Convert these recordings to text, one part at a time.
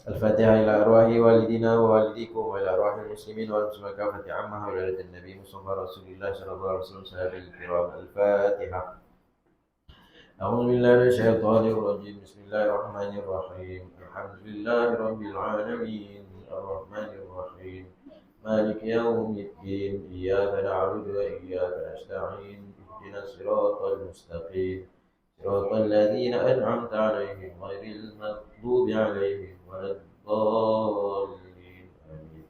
الفاتحة إلى أرواح والدينا ووالديكم وإلى أرواح المسلمين والمسلمات كافة عامة وإلى النبي مصطفى رسول الله صلى الله عليه وسلم صحابه الكرام. الفاتحة. أعوذ بالله من الشيطان الرجيم. بسم الله الرحمن الرحيم. الحمد لله رب العالمين الرحمن الرحيم مالك يوم الدين إياك نعبد وإياك نستعين اهدنا الصراط المستقيم صراط الذين أنعمت عليهم غير المغضوب عليهم ولا الضالين آمين.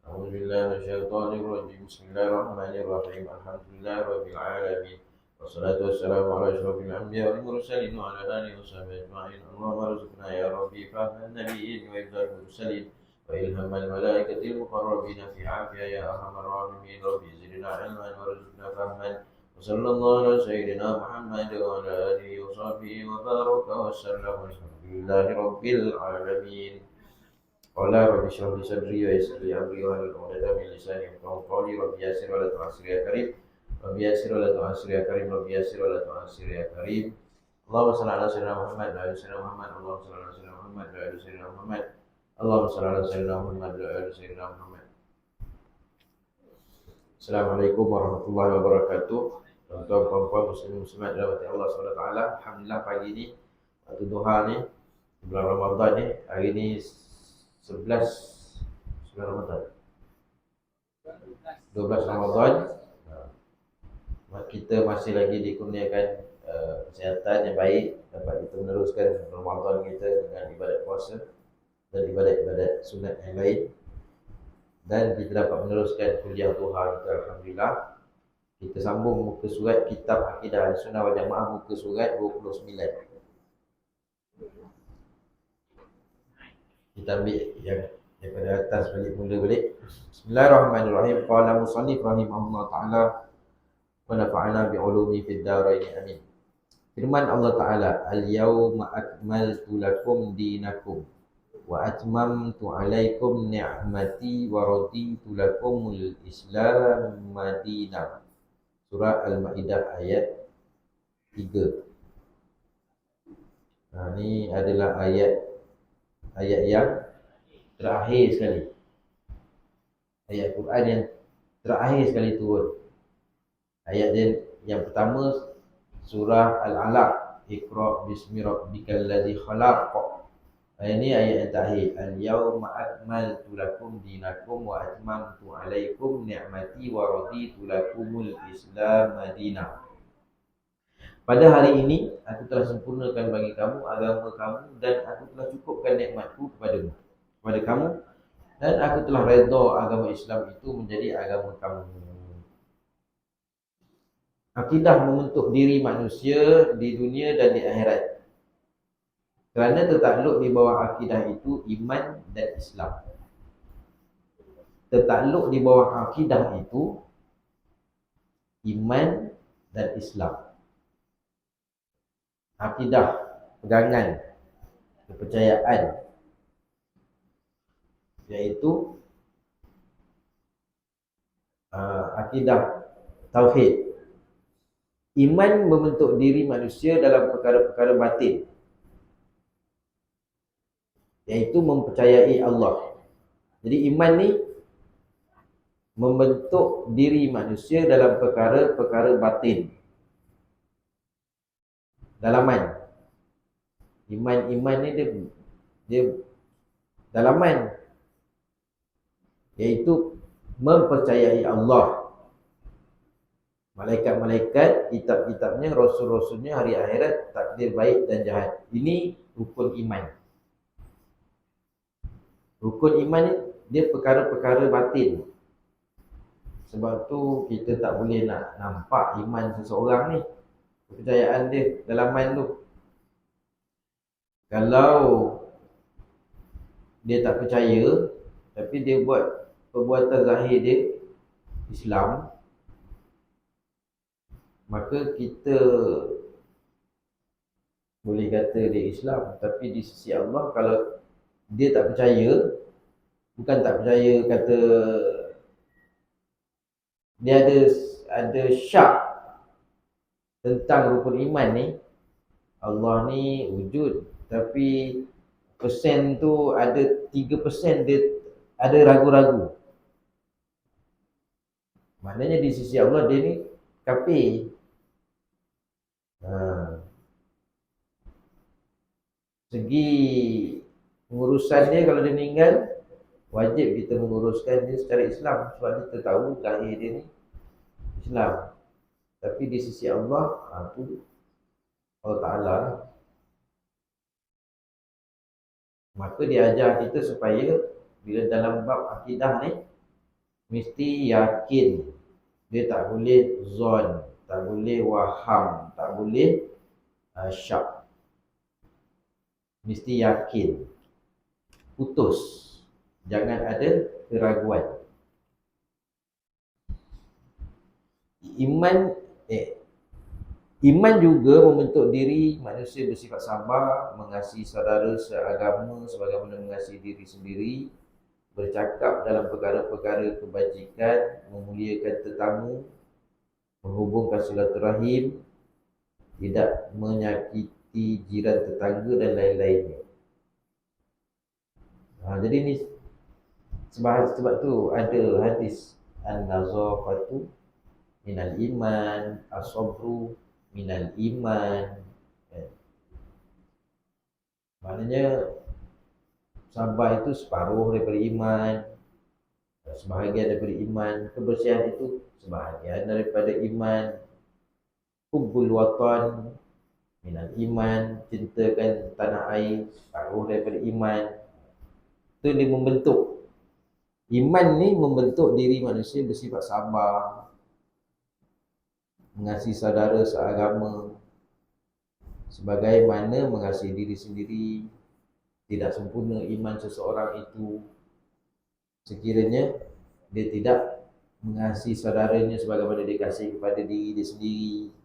أعوذ بالله من الشيطان الرجيم. بسم الله الرحمن الرحيم. الحمد لله رب العالمين والصلاة والسلام على أشرف الأنبياء والمرسلين وعلى آله وصحبه أجمعين. اللهم ارزقنا يا ربي فهم النبيين وإفضال المرسلين وإلهام الملائكة المقربين في عافية يا أرحم الراحمين. ربي زدنا علما وارزقنا فهما. وصلى الله على سيدنا محمد وعلى آله وصحبه وبارك وسلم. الحمد لله رب العالمين. قال رب اشرح لي صدري ويسر لي أمري واحلل عقدة من لساني يفقهوا قولي. رب يسر ولا تعسر يا كريم. رب يسر ولا تعسر يا كريم. رب يسر ولا تعسر يا كريم. اللهم صل على سيدنا محمد وعلى آل سيدنا محمد. اللهم صل على سيدنا محمد وعلى آل سيدنا محمد. اللهم صل على سيدنا محمد وعلى آل سيدنا محمد. Assalamualaikum warahmatullahi wabarakatuh. Tuan-tuan, puan-puan, muslimin muslimat dirahmati Allah SWT. Alhamdulillah pagi ni waktu duha ni bulan Ramadan ni, hari ni 11 Ramadan, 12 Ramadan. Kita masih lagi dikurniakan kesihatan yang baik, dapat kita meneruskan Ramadan kita dengan ibadat puasa dan ibadat-ibadat sunat yang lain, dan kita dapat meneruskan kuliah duha kita. Alhamdulillah. Kita sambung muka surat kitab Akidah Ahlussunnah wal Jamaah, muka surat 29. Kita ambil yang daripada atas balik, mula balik. Bismillahirrahmanirrahim. Qala musannif rahimahullah ta'ala wa nafa'ana bi'ulumi fid dharain amin. Firman Allah Ta'ala, al-yawma akmaltu lakum dinakum wa atmamtu alaikum ni'mati wa raditu lakumul Islam madinah. Surah Al-Ma'idah ayat 3. Ini adalah ayat yang terakhir sekali, ayat Quran yang terakhir sekali turun. Ayat yang pertama surah Al-Alaq, Iqra bismi rabbikal ladzi khalaq. Ini ayat yang terakhir. Al-yawma akmaltu lakum dinakum wa atmamtu alaikum ni'mati wa raditu lakumul Islam madinah. Pada hari ini aku telah sempurnakan bagi kamu agama kamu, dan aku telah cukupkan nikmatku kepada kamu, dan aku telah redha agama Islam itu menjadi agama kamu. Akidah membentuk diri manusia di dunia dan di akhirat. Kerana tertakluk di bawah akidah itu iman dan Islam. Tertakluk di bawah akidah itu iman dan Islam. Akidah, pegangan, kepercayaan, iaitu akidah tauhid. Iman membentuk diri manusia dalam perkara-perkara batin, iaitu mempercayai Allah. Jadi iman ni membentuk diri manusia dalam perkara-perkara batin, dalaman. Iman ni dia dalaman, iaitu mempercayai Allah, malaikat-malaikat, kitab-kitabnya, rasul-rasulnya, hari akhirat, takdir baik dan jahat. Ini rukun iman. Rukun iman ni dia perkara-perkara batin. Sebab tu kita tak boleh nak nampak iman seseorang ni, kepercayaan dia, dalaman tu. Kalau dia tak percaya tapi dia buat perbuatan zahir dia Islam, maka kita boleh kata dia Islam. Tapi di sisi Allah, kalau dia tak percaya, bukan tak percaya kata dia ada syak tentang rukun iman ni. Allah ni wujud, tapi persen tu ada 3% dia ada ragu-ragu. Maknanya di sisi Allah dia ni kafir. Segi pengurusan dia, kalau dia meninggal, wajib kita menguruskan dia secara Islam, sebab kita tahu lahir dia ni Islam. Tapi di sisi Allah, tu Allah Ta'ala lah. Maka dia ajar kita supaya bila dalam bab akidah ni mesti yakin. Dia tak boleh zon, tak boleh waham, tak boleh syak. Mesti yakin, putus, jangan ada keraguan. Iman juga membentuk diri manusia bersifat sabar, mengasihi saudara seagama sebagaimana mengasihi diri sendiri, bercakap dalam perkara-perkara kebajikan, memuliakan tetamu, menghubungkan silaturahim, tidak menyakiti jiran tetangga dan lain-lainnya. Jadi ni sebab tu ada hadis an-nazafatu minal iman, as-sabru minal iman. Maknanya sabar itu separuh daripada iman, sebahagian daripada iman. Kebersihan itu sebahagian daripada iman. Hubbul watan minal iman, cintakan tanah air separuh daripada iman. Itu dia membentuk. Iman ni membentuk diri manusia bersifat sabar, mengasihi saudara seagama sebagaimana mengasihi diri sendiri. Tidak sempurna iman seseorang itu sekiranya dia tidak mengasihi saudaranya sebagaimana dia kasih kepada diri dia sendiri.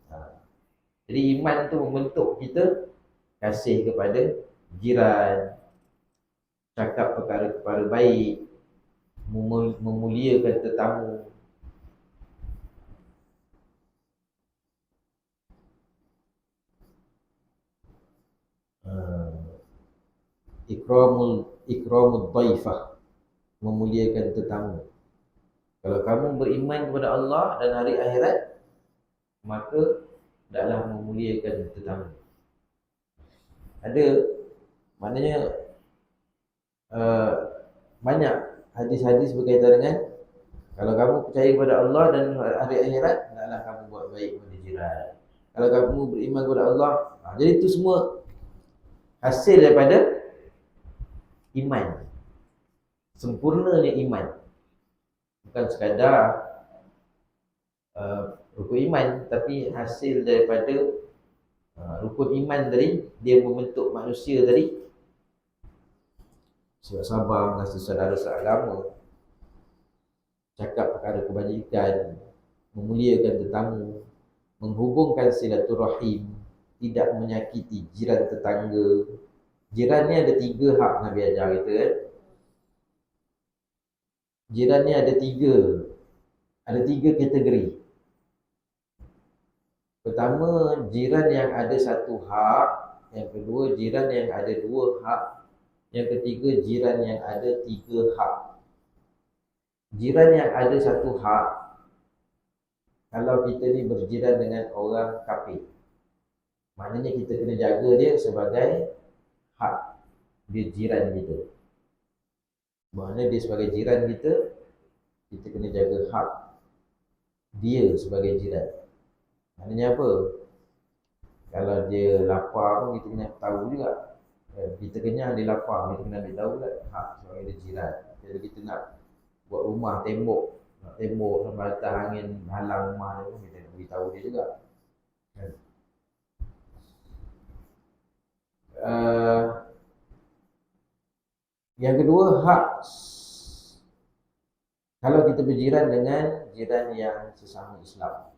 Jadi iman tu membentuk kita kasih kepada jiran, cakap perkara-perkara baik, memuliakan tetamu. Ikramul dhaifah, memuliakan tetamu. Kalau kamu beriman kepada Allah dan hari akhirat, maka hendaklah memuliakan tetamu. Ada, maknanya banyak hadis-hadis berkaitan dengan kalau kamu percaya kepada Allah dan hari akhirat, hendaklah kamu buat baik kepada jiran. Kalau kamu beriman kepada Allah, jadi itu semua hasil daripada iman. Sempurnanya iman, bukan sekadar rukun iman, tapi hasil daripada rukun iman tadi, dia membentuk manusia tadi sifat sabar, mengasihi saudara seagama, cakap perkara kebajikan, memuliakan tetamu, menghubungkan silaturahim, tidak menyakiti jiran tetangga. Jiran ni ada 3 hak Nabi ajar kita kan. Jiran ni ada 3 kategori. Pertama, jiran yang ada 1 hak. Yang kedua, jiran yang ada 2 hak. Yang ketiga, jiran yang ada 3 hak. Jiran yang ada 1 hak, kalau kita ni berjiran dengan orang kafir, maknanya kita kena jaga dia sebagai hak dia jiran kita. Maknanya dia sebagai jiran kita, kita kena jaga hak dia sebagai jiran. Maknanya apa? Kalau dia lapar pun kita kena tahu juga. Kita kenyang, dia lapar, kita kena ambil tahu lah hak sebagai dia jiran. Jadi kita nak buat rumah tembok, nak tembok sampai atas angin halang rumah dia pun kita nak beritahu dia juga. Yang kedua, hak kalau kita berjiran dengan jiran yang sesama Islam.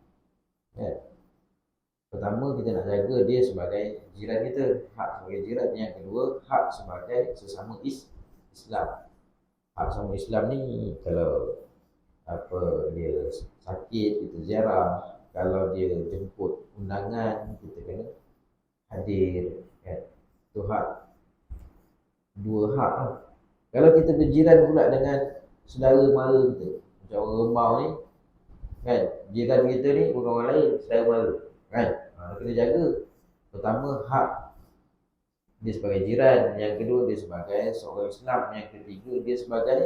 Pertama, kita nak jaga dia sebagai jiran kita, hak sebagai jiran. Yang kedua, hak sebagai sesama Islam. Hak sama Islam ni, kalau dia sakit, kita ziarah. Kalau dia jemput undangan, kita kena hadir. Itu hak. Dua hak lah. Kalau kita berjiran pula dengan saudara mara kita, macam orang Rembau ni kan, jiran kita ni bukan orang lain, saudara mara kan. Kena jaga. Pertama, hak dia sebagai jiran. Yang kedua, dia sebagai seorang Islam. Yang ketiga, dia sebagai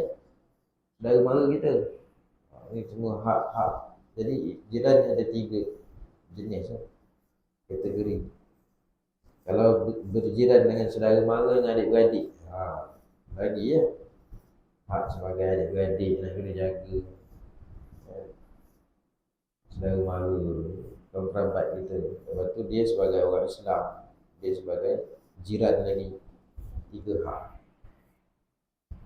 saudara mara kita. Ini semua hak-hak. Jadi jiran ada 3 jenis kategori. Kalau berjiran dengan saudara mara dengan adik-beradik, lagi ya, hak sebagai adik-beradik nak kena jaga. Saudara mara, kaum kerabat kita. Lepas tu dia sebagai orang Islam, dia sebagai jiran lagi. 3 hak.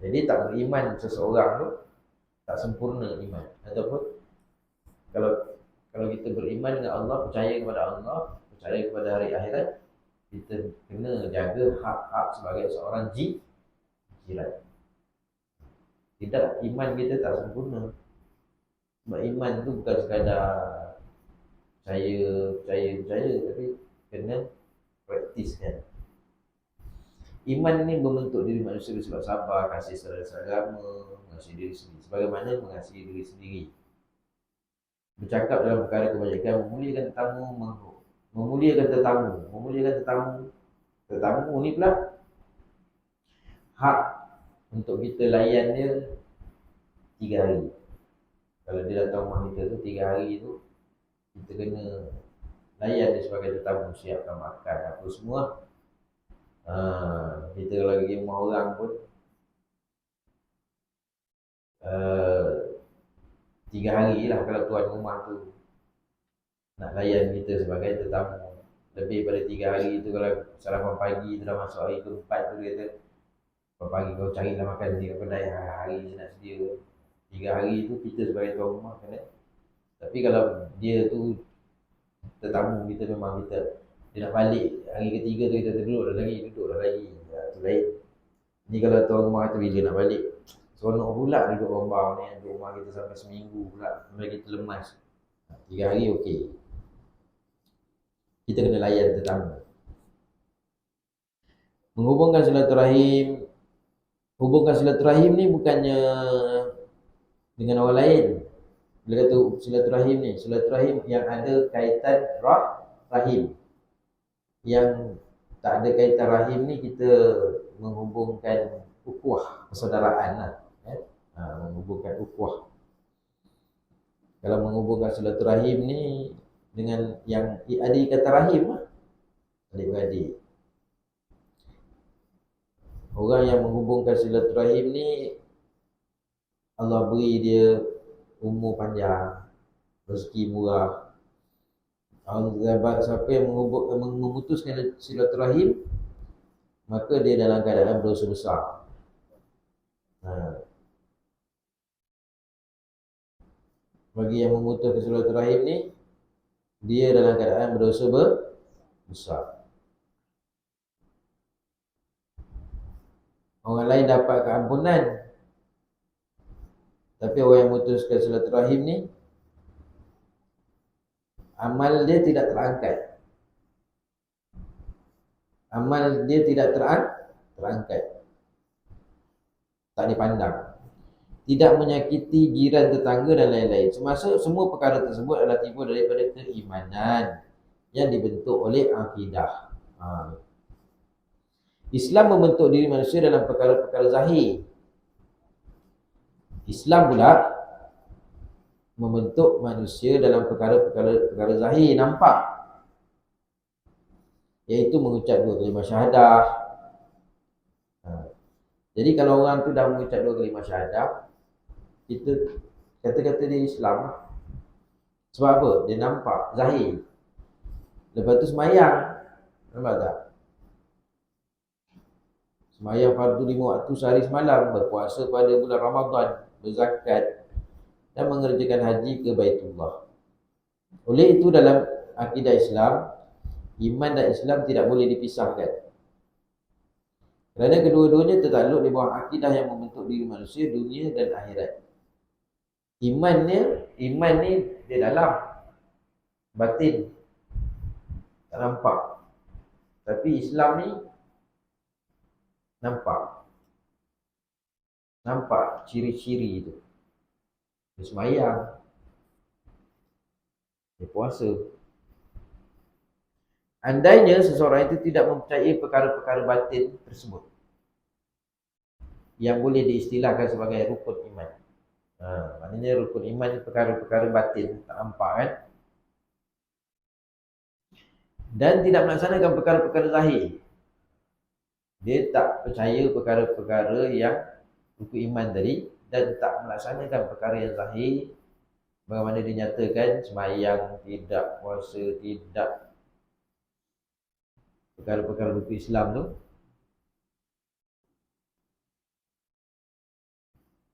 Jadi tak beriman seseorang tu tak sempurna iman. Ataupun kalau kita beriman dengan Allah, percaya kepada Allah, percaya kepada hari akhirat, kita kena jaga hak-hak sebagai seorang jiran. Tidak, iman kita tak sempurna. Sebab iman tu bukan sekadar percaya, tapi kena praktiskan. Iman ni membentuk diri manusia bersifat sabar, kasih saudara-saudara, mengasihi diri sendiri sebagaimana mengasihi diri sendiri. Bercakap dalam perkara kebajikan, memuliakan tetamu, memuliakan tetamu. Tetamu ni pula hak untuk kita layan dia 3 hari. Kalau dia datang rumah kita tu 3 hari tu, kita kena layan dia sebagai tetamu, siapkan makan apa semua. Kita kalau pergi rumah orang pun 3 hari lah kalau tuan rumah tu nak layan kita sebagai tetamu. Lebih pada 3 hari tu, kalau sarapan pagi tu dah masuk hari ke-4 tu, dia kata pagi kau carilah makan di kedai, hari ni nak sedia. 3 hari tu kita sebagai tuan rumah kena. Tapi kalau dia tu tetamu kita, memang dia nak balik hari ketiga tu, kita duduk lagi. Tu lain. Ni kalau tuan rumah tu bila nak balik, seronok pula duduk Rembau ni, duduk rumah kita sampai seminggu pula, sampai kita lemas. 3 hari okey. Kita kena layan tetamu. Menghubungkan silaturahim. Hubungkan silaturahim ni bukannya dengan orang lain. Bila kata silaturahim ni, silaturahim yang ada kaitan rahim. Yang tak ada kaitan rahim ni, kita menghubungkan ukhuwah, persaudaraan lah. Menghubungkan ukhuwah. Kalau menghubungkan silaturahim ni dengan yang ada ikatan rahim lah, adik-beradik. Orang yang menghubungkan silaturahim ni, Allah beri dia umur panjang, rezeki murah. Siapa yang memutuskan silaturahim, maka dia dalam keadaan berdosa besar. Bagi yang memutuskan silaturahim ni, dia dalam keadaan berdosa besar. Orang lain dapat keampunan, tapi orang yang memutuskan silaturahim ni, amal dia tidak terangkat. Amal dia tidak terangkat. Tak dipandang. Tidak menyakiti jiran, tetangga dan lain-lain. Semua perkara tersebut adalah timbul daripada keimanan yang dibentuk oleh akidah. Islam membentuk diri manusia dalam perkara-perkara zahir. Islam pula membentuk manusia dalam perkara-perkara zahir, nampak. Iaitu mengucap 2 kalimah syahadah. Jadi kalau orang tu dah mengucap 2 kalimah syahadah, kita kata-kata dia Islam. Sebab apa? Dia nampak, zahir. Lepas tu semayang. Nampak tak? Semayang fardu 5 waktu sehari semalam, berpuasa pada bulan Ramadan, berzakat dan mengerjakan haji ke Baitullah. Oleh itu dalam akidah Islam, iman dan Islam tidak boleh dipisahkan. Kerana kedua-duanya tertakluk di bawah akidah yang membentuk diri manusia, dunia dan akhirat. Iman ni dia dalam, batin, tak nampak. Tapi Islam ni Nampak ciri-ciri itu. Dia sembahyang, dia puasa. Andainya seseorang itu tidak mempercayai perkara-perkara batin tersebut, yang boleh diistilahkan sebagai rukun iman. Maknanya rukun iman perkara-perkara batin, tak nampak kan? Dan tidak melaksanakan perkara-perkara zahir. Dia tak percaya perkara-perkara yang rukun iman tadi, dan tak melaksanakan perkara yang zahir. Bagaimana dinyatakan sembahyang tidak, puasa tidak, perkara-perkara rukun Islam tu,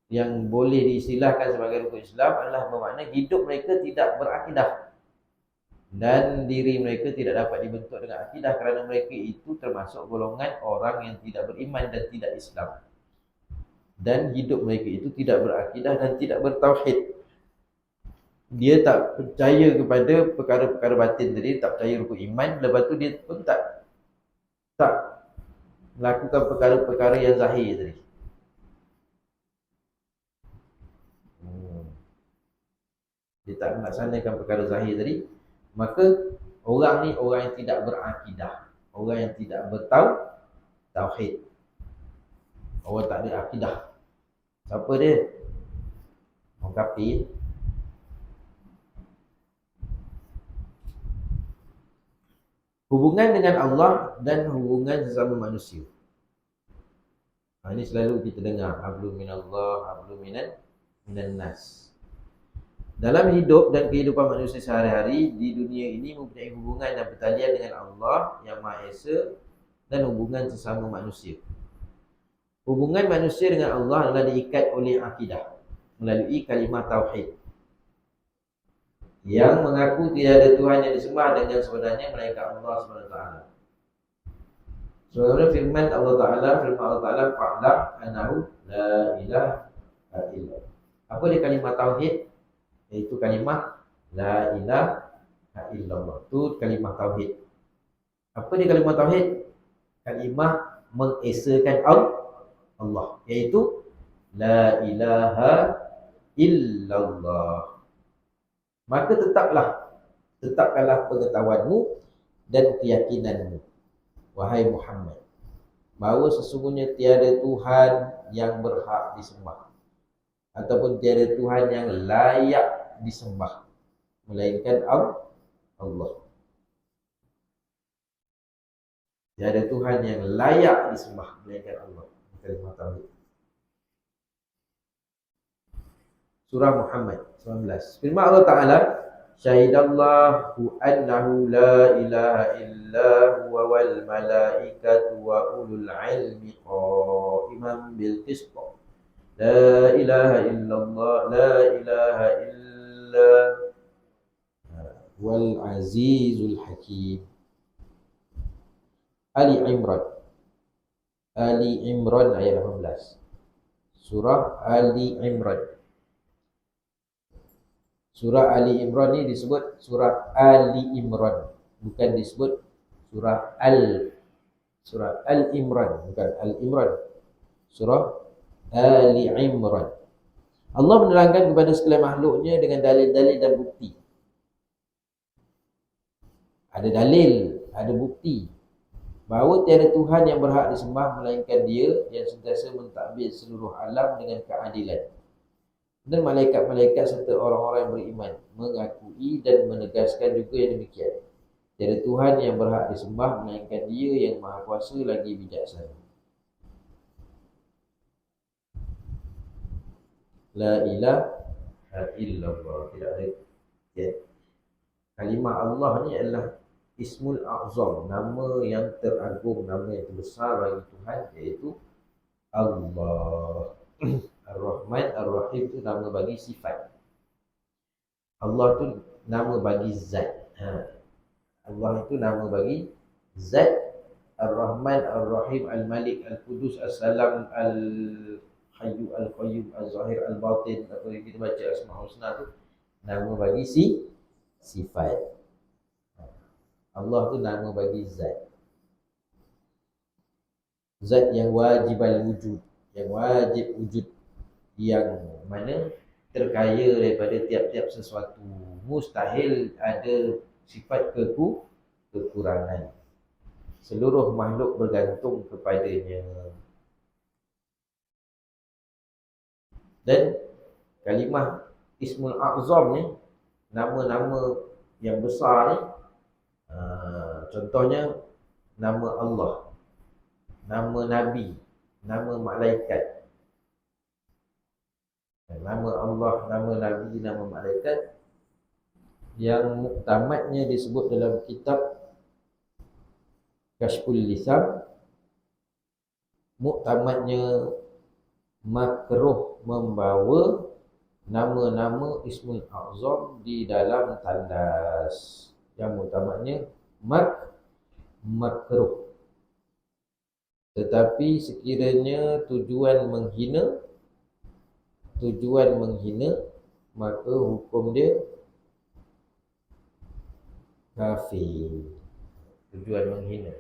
yang boleh diistilahkan sebagai rukun Islam adalah bermakna hidup mereka tidak berakidah, dan diri mereka tidak dapat dibentuk dengan akidah, kerana mereka itu termasuk golongan orang yang tidak beriman dan tidak Islam. Dan hidup mereka itu tidak berakidah dan tidak bertauhid. Dia tak percaya kepada perkara-perkara batin tadi, tak percaya rukun iman. Lepas tu dia pun tak melakukan perkara-perkara yang zahir tadi. Dia tak melaksanakan perkara zahir tadi. Maka orang ni orang yang tidak berakidah, orang yang tidak bertauhid, orang tak ada akidah. Siapa dia? Orang kafir. Hubungan dengan Allah dan hubungan sesama manusia. Ini selalu kita dengar, hablum minallah, hablum minan nas. Dalam hidup dan kehidupan manusia sehari-hari di dunia ini mempunyai hubungan dan pertalian dengan Allah yang Maha Esa dan hubungan sesama manusia. Hubungan manusia dengan Allah adalah diikat oleh akidah melalui kalimah tauhid, yang mengaku tidak ada Tuhan yang disembah dengan sebenarnya melainkan Allah SWT. Sebagaimana firman Allah Ta'ala, fa'lam annahu la ilaha illallah. Apa dia kalimah tauhid? Iaitu kalimah la ilaha illallah. Itu kalimah tauhid. Apa dia kalimah tauhid? Kalimah mengesakan Allah, iaitu la ilaha illallah. Maka tetapkanlah pengetahuanmu dan keyakinanmu, wahai Muhammad, bahawa sesungguhnya tiada Tuhan yang berhak disembah ataupun tiada Tuhan yang layak disembah melainkan Allah. Tiada Tuhan yang layak disembah melainkan Allah. Kalimah tauhid. Surah Muhammad 19. Firman Allah Ta'ala, syahidallahu annahu la ilaha illa huwa wal malaikatu wa ulul ilmi qa'iman bil qist. La ilaha illallah, la ilaha illa wal azizul hakim. Ali Imran ayat 18. Surah Ali Imran. Surah Ali Imran ni disebut surah Ali Imran, bukan disebut surah Al-Imran, bukan Al-Imran. Surah Ali Imran. Allah menerangkan kepada sekalian makhluknya dengan dalil-dalil dan bukti. Ada dalil, ada bukti bahawa tiada Tuhan yang berhak disembah melainkan Dia yang sentiasa mentadbir seluruh alam dengan keadilan. Dan malaikat-malaikat serta orang-orang yang beriman mengakui dan menegaskan juga yang demikian. Tiada Tuhan yang berhak disembah melainkan Dia yang Maha Kuasa lagi bijaksana. La ilaha illallah. Tidak ada. Kalimah Allah ni adalah Ismul A'zam, nama yang teragung, nama yang terbesar bagi Tuhan, iaitu Allah. Ar-Rahman, Ar-Rahim itu nama bagi sifat. Allah tu nama bagi zat. Allah itu nama bagi zat. Ar-Rahman, Ar-Rahim, Al-Malik, Al-Qudus, As-Salam, Al-Hayyu, Al-Qayyum, Al-Zahir, Al-Batin. Apa yang kita baca Asma'ul Husna tu nama bagi sifat. Allah tu nama bagi zat. Zat yang wajib wujud, yang wajib wujud, yang mana terkaya daripada tiap-tiap sesuatu, mustahil ada sifat kekurangan. Seluruh makhluk bergantung kepadanya. Dan kalimah Ismul A'zam ni, nama-nama yang besar ni, contohnya nama Allah, nama Nabi, nama malaikat. Nama Allah, nama Nabi, nama malaikat yang muktamadnya disebut dalam kitab Kashful Lisan, muktamadnya makruh membawa nama-nama Ismul A'zam di dalam tandas. Yang muktamadnya makruh. Tetapi sekiranya tujuan menghina, maka hukum dia kafir. Tujuan menghina.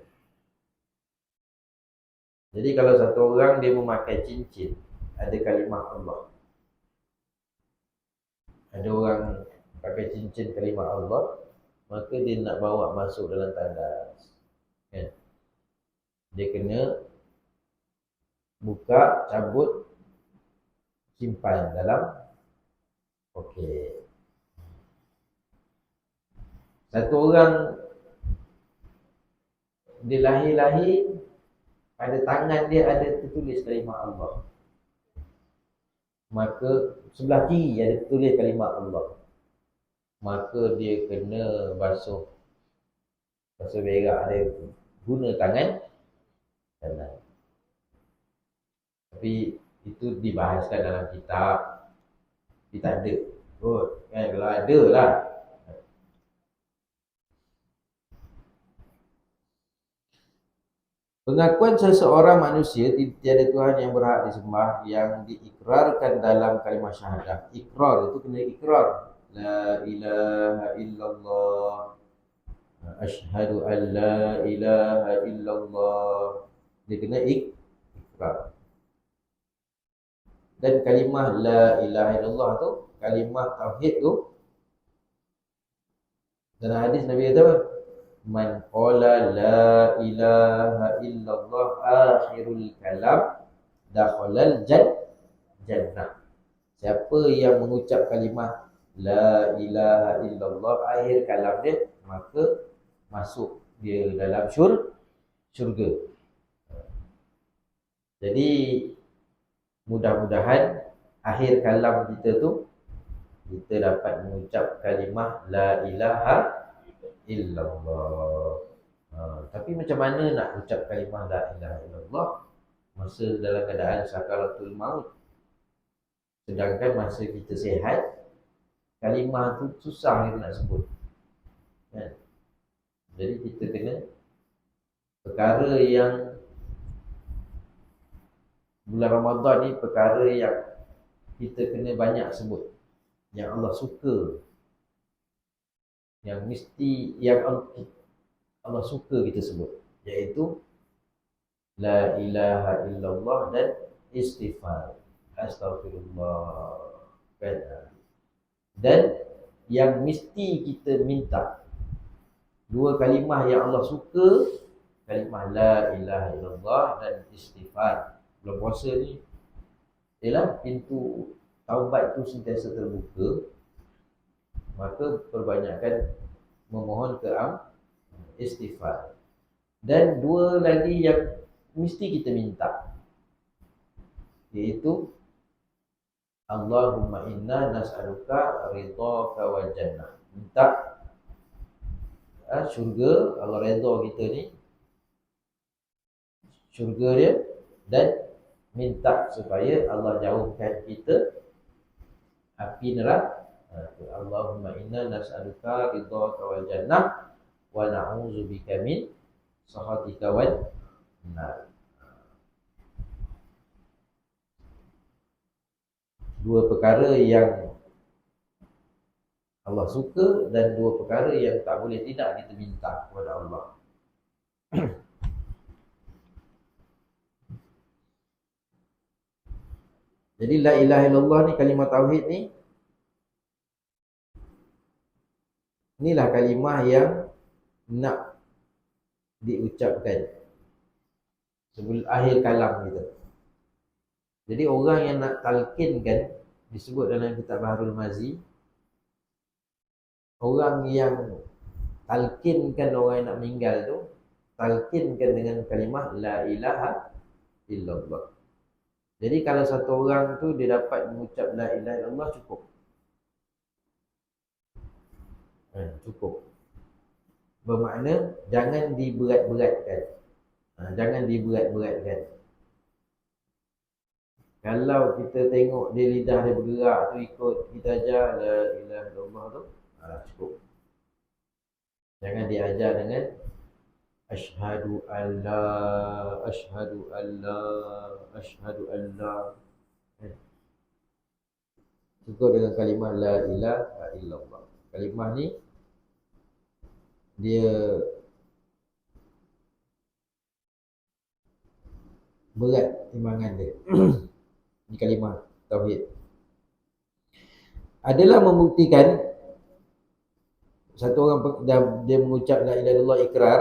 Jadi kalau satu orang dia memakai cincin, ada kalimah Allah. Ada orang pakai cincin kalimah Allah, maka dia nak bawa masuk dalam tandas, kan? Dia kena buka, cabut, simpan dalam poket. Satu orang dia lahir pada tangan dia ada tertulis kalimah Allah, maka sebelah kiri ada tertulis kalimah Allah, maka dia kena basuh berak dia guna tangan kanan. Tapi itu dibahaskan dalam kitab. Dia tak ada kot, kan? Kalau ada lah. Pengakuan seseorang manusia tiada Tuhan yang berhak disembah yang diikrarkan dalam kalimah syahadah. Ikrar itu kena ikrar. La ilaha illallah, asyhadu an la ilaha illallah. Dia kena ikrar. Dan kalimah la ilaha illallah tu, kalimah tauhid tu, dalam hadis Nabi kata apa? Man qala la ilaha illallah akhirul kalam dakhalal jannah. Siapa yang mengucap kalimah la ilaha illallah akhir kalam dia, maka masuk dia dalam syurga. Jadi mudah-mudahan akhir kalam kita tu kita dapat mengucap kalimah la ilaha illallah. Tapi macam mana nak ucap kalimah la ilaha illallah masa dalam keadaan sakaratul maut, sedangkan masa kita sihat kalimah tu susah kita nak sebut, kan? Jadi kita kena perkara yang bulan Ramadan ni, perkara yang kita kena banyak sebut, yang Allah suka, yang mesti, yang Allah suka kita sebut, iaitu la ilaha illallah dan istighfar, astaghfirullah, kan? Dan yang mesti kita minta, dua kalimah yang Allah suka, kalimah la ilaha illallah dan istighfar. Bulan puasa ni ialah pintu taubat tu sentiasa terbuka, maka perbanyakkan memohon istighfar. Dan dua lagi yang mesti kita minta, iaitu Allahumma inna nas'aluka ridhaka wal jannah. Minta syurga, Allah redha kita ni, syurga dia, dan minta supaya Allah jauhkan kita api neraka. Allahumma inna nas'aluka ridhaka wal jannah wa na'udzubika min sakhatika wan nar. Dua perkara yang Allah suka dan dua perkara yang tak boleh tidak kita minta kepada Allah. Jadi la ilaha illallah ni, kalimah tauhid ni, inilah kalimah yang nak diucapkan sebelum akhir kalam kita. Jadi orang yang nak talqinkan, disebut dalam kitab Baharul Mazi, orang yang talqinkan orang yang nak meninggal tu, talqinkan dengan kalimah la ilaha illallah. Jadi kalau satu orang tu dia dapat mengucap la ilaha illallah, cukup. Cukup. Bermakna jangan diberat-beratkan. Jangan diberat-beratkan. Kalau kita tengok dia lidah dia bergerak tu, ikut kita ajar la ilaha illallah tu, cukup. Jangan diajar dengan asyhadu alla, asyhadu alla, asyhadu alla. Cukup dengan kalimah la ilaha illallah. Kalimah ni dia berat timbangan dia. Ini kalimah tauhid. Adalah membuktikan satu orang dia mengucap la ilaha illallah ikrar,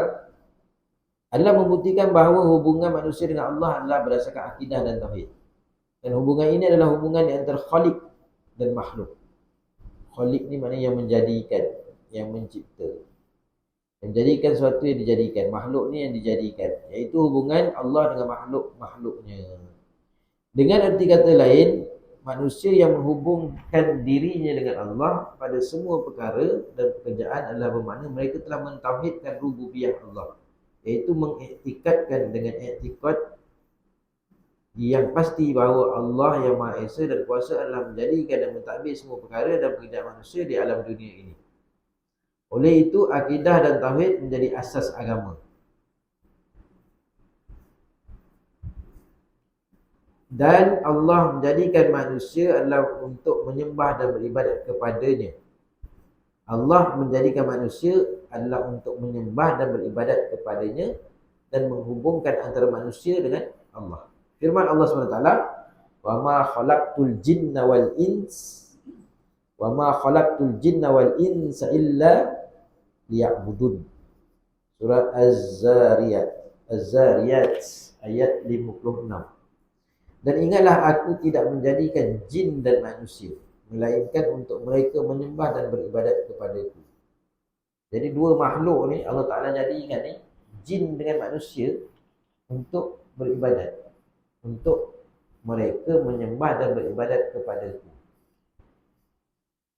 adalah membuktikan bahawa hubungan manusia dengan Allah adalah berdasarkan akidah dan tauhid. Dan hubungan ini adalah hubungan di antara khaliq dan makhluk. Khaliq ni maknanya yang menjadikan, yang mencipta. Menjadikan sesuatu yang dijadikan, makhluk ni yang dijadikan, iaitu hubungan Allah dengan makhluk-makhluknya. Dengan arti kata lain, manusia yang menghubungkan dirinya dengan Allah pada semua perkara dan pekerjaan adalah bermakna mereka telah mentauhidkan rububiyah Allah, iaitu mengiktikadkan dengan iktikad yang pasti bahawa Allah yang Maha Esa dan Kuasa adalah menjadikan dan mentadbir semua perkara dan pekerjaan manusia di alam dunia ini. Oleh itu, akidah dan tauhid menjadi asas agama. Dan Allah menjadikan manusia adalah untuk menyembah dan beribadat kepadanya. Allah menjadikan manusia adalah untuk menyembah dan beribadat kepadanya dan menghubungkan antara manusia dengan Allah. Firman Allah SWT, "Wa ma khalaqtul jinna wal ins wa ma khalaqtul jinna wal insa illa liya'budun." Surah Az-Zariyat ayat 56. Dan ingatlah aku tidak menjadikan jin dan manusia melainkan untuk mereka menyembah dan beribadat kepadaku. Jadi dua makhluk ni Allah Ta'ala jadikan ni, jin dengan manusia, untuk beribadat, untuk mereka menyembah dan beribadat kepadaku.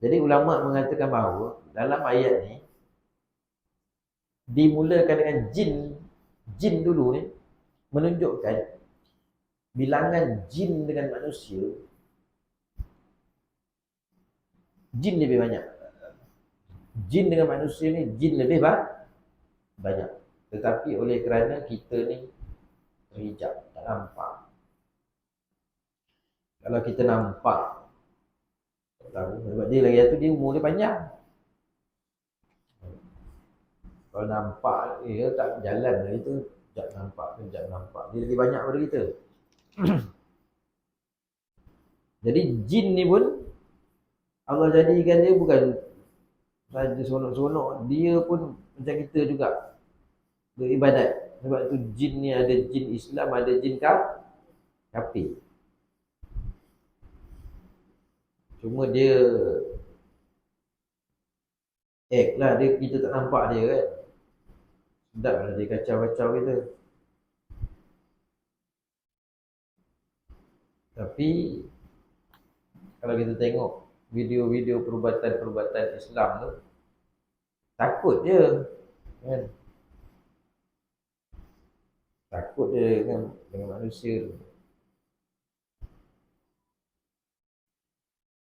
Jadi ulama mengatakan bahawa dalam ayat ni dimulakan dengan jin dulu ni, menunjukkan bilangan jin dengan manusia, jin lebih banyak. Jin dengan manusia ni, jin lebih banyak. Tetapi oleh kerana kita ni terhijab, tak nampak. Kalau kita nampak, tak tahu. Sebab dia lagi satu, dia umur dia panjang. Kalau nampak, dia tak jalan lagi tu, sekejap nampak. Dia lebih banyak daripada kita. Jadi jin ni pun Allah jadikan dia bukan saja seronok-seronok, dia pun macam kita juga beribadat. Sebab tu jin ni ada jin Islam, ada jin kafir. Cuma dia lah, dia kita tak nampak dia kan. Sedap lah dia kacau-kacau kita. Tapi kalau kita tengok video-video perubatan Islam tu, takut je kan. Takut je kan dengan manusia tu.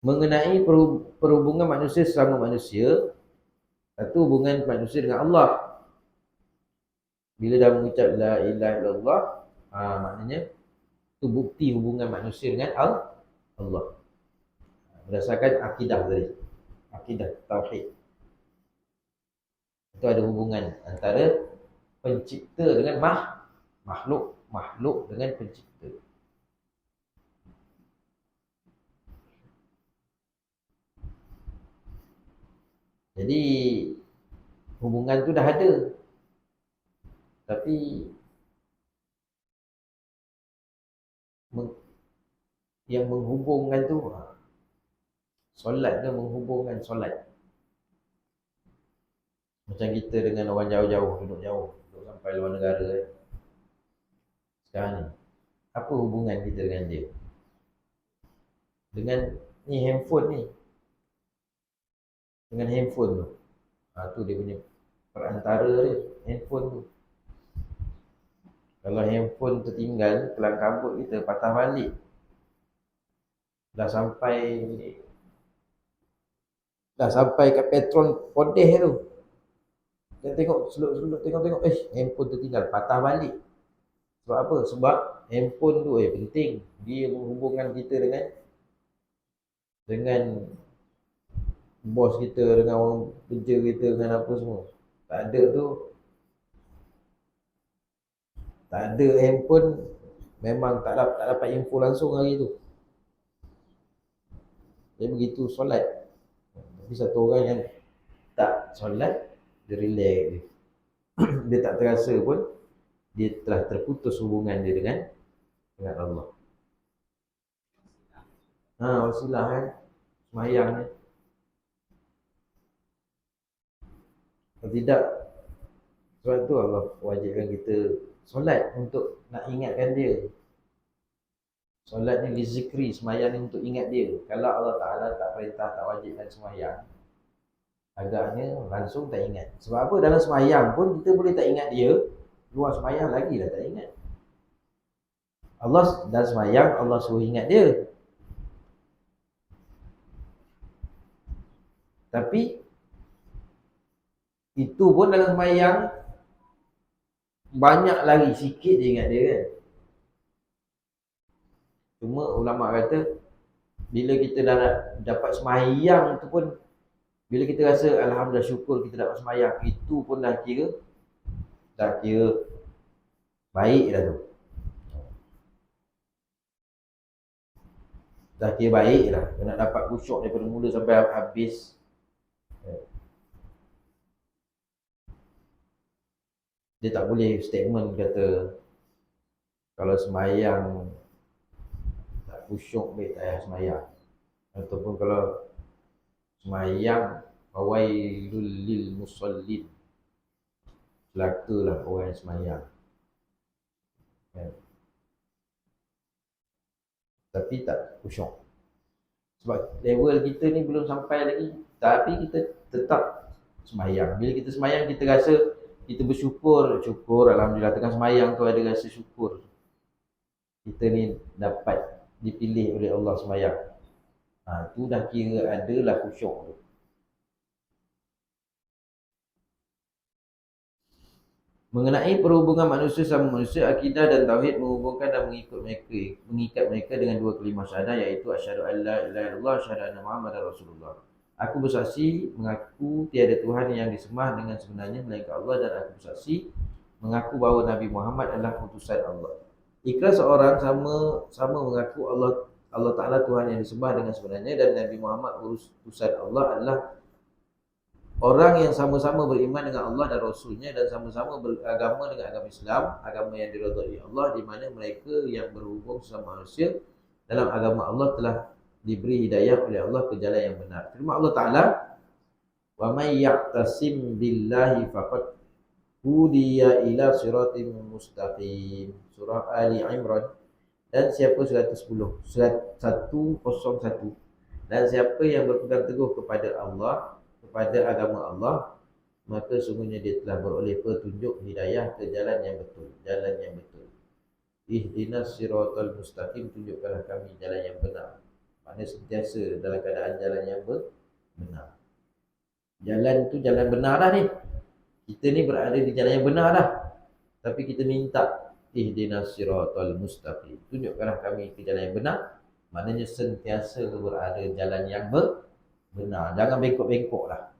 Mengenai perhubungan manusia sesama manusia, satu hubungan manusia dengan Allah. Bila dah mengucap la ilaha illallah, maknanya itu bukti hubungan manusia dengan Allah. Berdasarkan akidah tadi, akidah tauhid. Itu ada hubungan antara pencipta dengan makhluk dengan pencipta. Jadi hubungan tu dah ada, tapi yang menghubungkan tu solat tu menghubungkan solat. Macam kita dengan orang jauh-jauh, duduk sampai luar negara sekarang ni, apa hubungan kita dengan dia? Dengan ni handphone ni, dengan handphone tu, tu dia punya perantara dia, handphone tu. Kalau handphone tertinggal, kelang kabut kita patah balik, dah sampai kat petrol Podeh tu, dia tengok seluk-seluk, tengok handphone tertinggal, patah balik. Sebab apa? Sebab handphone tu penting, dia menghubungkan kita dengan bos kita, dengan orang kerja kita, dengan apa semua. Tak ada handphone, memang tak dapat info langsung hari tu. Jadi begitu solat. Tapi satu orang yang tak solat, dia relax dia. Dia tak terasa pun dia telah terputus hubungan dia dengan Allah. Wasilah kan, semayang ni. Kalau tidak, sebab tu Allah wajibkan kita solat untuk nak ingatkan dia. Solat ni lizikri, semayang ni untuk ingat dia. Kalau Allah Ta'ala tak perintah, tak wajibkan semayang, agaknya langsung tak ingat. Sebab apa? Dalam semayang pun kita boleh tak ingat dia, luar semayang lagi dah tak ingat. Allah dalam semayang, Allah suruh ingat dia. Tapi itu pun dalam semayang banyak lagi, sikit je ingat dia kan. Cuma ulama kata, bila kita dah dapat semayang tu pun, bila kita rasa alhamdulillah, syukur kita dapat semayang, itu pun dah kira baik dah tu. Dah kira baik lah. Nak dapat khusyuk daripada mula sampai habis. Dia tak boleh statement kata kalau semayang tak khusyuk, baik tak payah semayang. Ataupun kalau semayang, fawailul lil musallin, celakalah orang yang semayang. Tapi tak khusyuk. Sebab level kita ni belum sampai lagi, tapi kita tetap semayang. Bila kita semayang, kita rasa kita bersyukur, alhamdulillah tengah semayang tu ada rasa syukur. Kita ni dapat dipilih oleh Allah semayang. Tu dah kira adalah khusyuk tu. Mengenai perhubungan manusia sama manusia, akidah dan tauhid menghubungkan dan mengikat mereka dengan dua kalimah syahadah, iaitu asyhadu an la ilaha illallah, asyhadu anna muhammadar rasulullah. Aku bersaksi mengaku tiada Tuhan yang disembah dengan sebenarnya melainkan Allah, dan aku bersaksi mengaku bahawa Nabi Muhammad adalah utusan Allah. Ikrar seorang sama mengaku Allah Ta'ala Tuhan yang disembah dengan sebenarnya dan Nabi Muhammad utusan Allah adalah orang yang sama-sama beriman dengan Allah dan Rasulnya dan sama-sama beragama dengan agama Islam, agama yang diridhai Allah, di mana mereka yang berhubung sesama manusia dalam agama Allah telah diberi hidayah oleh Allah ke jalan yang benar. Firman Allah Ta'ala, wa may ya'tasim billahi faqad hudiya ila siratim mustaqim. Surah Ali Imran. Dan siapa 101, dan siapa yang berpegang teguh kepada Allah, kepada agama Allah, maka sungguhnya dia telah beroleh petunjuk hidayah ke jalan yang betul. Ihdinas siratal mustaqim, tunjukkanlah kami jalan yang benar. Maknanya sentiasa dalam keadaan jalan yang benar. Jalan tu jalan benar dah ni. Kita ni berada di jalan yang benar dah. Tapi kita minta ihdinas siratal mustaqim, tunjukkanlah kami ke jalan yang benar. Maknanya sentiasa berada jalan yang benar. Jangan bengkok-bengkok lah.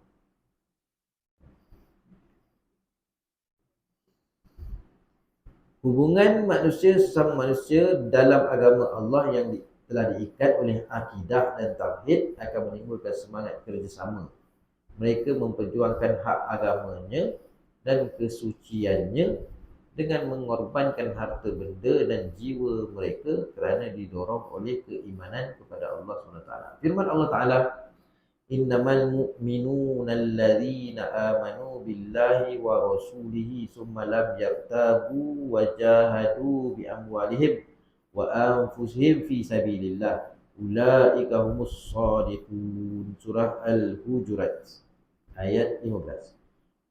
Hubungan manusia sesama manusia dalam agama Allah yang telah diikat oleh akidah dan tauhid akan menimbulkan semangat kerjasama Mereka memperjuangkan hak agamanya dan kesuciannya dengan mengorbankan harta benda dan jiwa mereka kerana didorong oleh keimanan kepada Allah SWT. Firman Allah Ta'ala, innamal mu'minuna alladhina amanu billahi wa rasulihi summa lam yartabu wa jahadu bi amwalihim wa anfusihim fi sabilillah ulaika humus shadiqun. Surah Al-Hujurat ayat 15.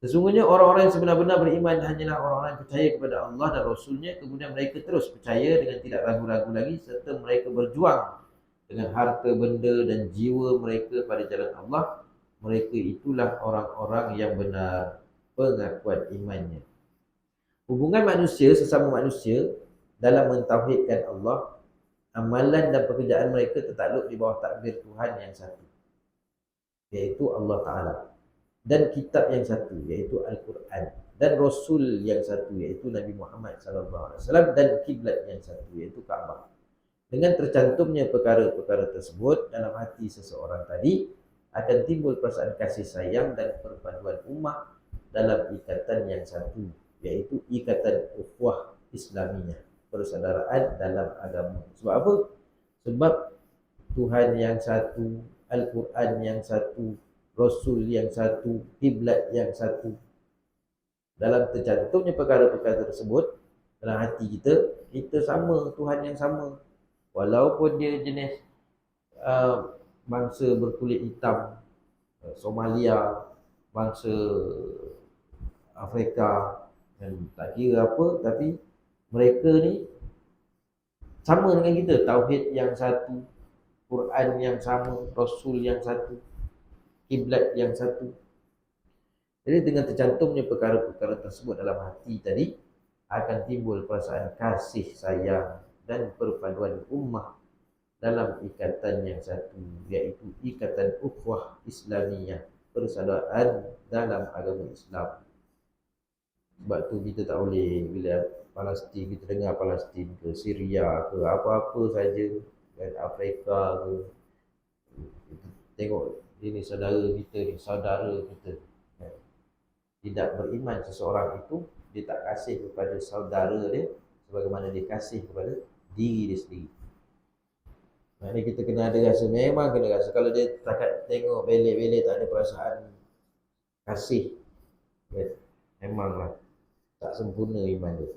Sesungguhnya orang-orang yang sebenar-benar beriman hanyalah orang-orang yang percaya kepada Allah dan Rasulnya, kemudian mereka terus percaya dengan tidak ragu-ragu lagi, serta mereka berjuang dengan harta benda dan jiwa mereka pada jalan Allah. Mereka itulah orang-orang yang benar pengakuan imannya. Hubungan manusia sesama manusia dalam mentauhidkan Allah, amalan dan pekerjaan mereka tertakluk di bawah takbir Tuhan yang satu, iaitu Allah Ta'ala, dan kitab yang satu, iaitu Al-Quran, dan Rasul yang satu, iaitu Nabi Muhammad SAW, dan kiblat yang satu, iaitu Kaabah. Dengan tercantumnya perkara-perkara tersebut dalam hati seseorang tadi, akan timbul perasaan kasih sayang dan perpaduan ummah dalam ikatan yang satu, iaitu ikatan ukhuwah Islamiyah, persaudaraan dalam agama. Sebab apa? Sebab Tuhan yang satu, Al-Quran yang satu, Rasul yang satu, kiblat yang satu. Dalam tercantumnya perkara-perkara tersebut dalam hati kita, kita sama, Tuhan yang sama. Walaupun dia jenis bangsa berkulit hitam, Somalia, bangsa Afrika, dan tak kira apa, tapi mereka ni sama dengan kita. Tauhid yang satu, Quran yang sama, Rasul yang satu, kiblat yang satu. Jadi dengan tercantumnya perkara-perkara tersebut dalam hati tadi, akan timbul perasaan kasih sayang dan perpaduan ummah dalam ikatan yang satu, iaitu ikatan ukhuwah Islamiyah, persaudaraan dalam agama Islam. Sebab tu kita tak boleh bila Palestin, kita dengar Palestin ke Syria ke apa-apa saja, dan Afrika ke, kita tengok ini saudara kita ni, saudara kita. Tidak beriman seseorang itu, dia tak kasih kepada saudara dia sebagaimana dia kasih kepada diri dia sendiri. Maknanya kita kena ada rasa, memang kena rasa. Kalau dia takat tengok belek-belek tak ada perasaan kasih, ya, memanglah tak sempurna iman dia.